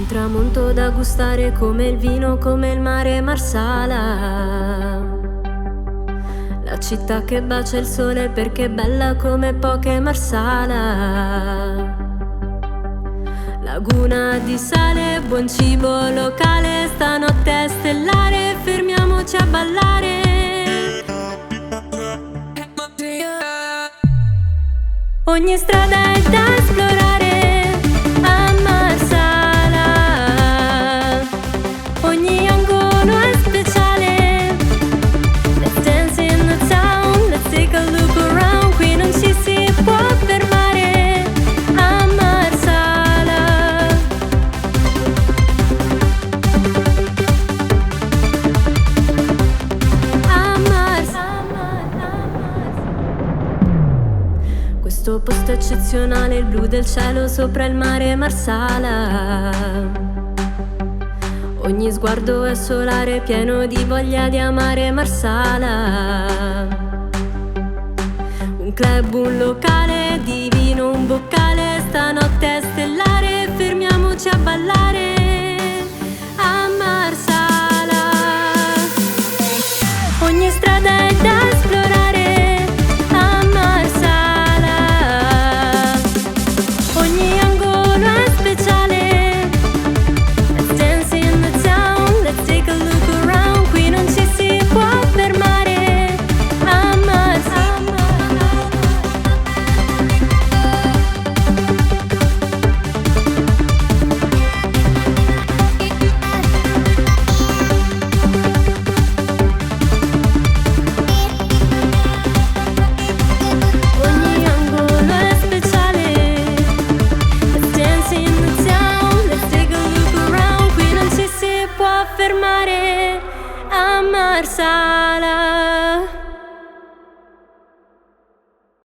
tramonto da gustare come il vino, come il mare Marsala. La città che bacia il sole perché è bella come poche Marsala. Laguna di sale, buon cibo locale, stanotte è stellare, fermiamoci a ballare. Ogni strada è da esplorare a Marsala, ogni angolo è speciale. Let's dance in the town, let's take a look around. Qui non ci si può fermare a Marsala. A Marsala. Questo posto eccezionale, il blu del cielo sopra il mare Marsala. Ogni sguardo è solare, pieno di voglia di amare Marsala. Un club, un locale, di vino, un boccale, stanotte è stellare, fermiamoci a ballare a Marsala. Ogni strada è da esplorare a Marsala, ogni angolo è speciale. Let's dance in the town, let's take a look around. Qui non ci si può fermare a Marsala. Ogni angolo è speciale. Let's dance in the town, let's take a look around. Qui non ci si può fermare a Marsala.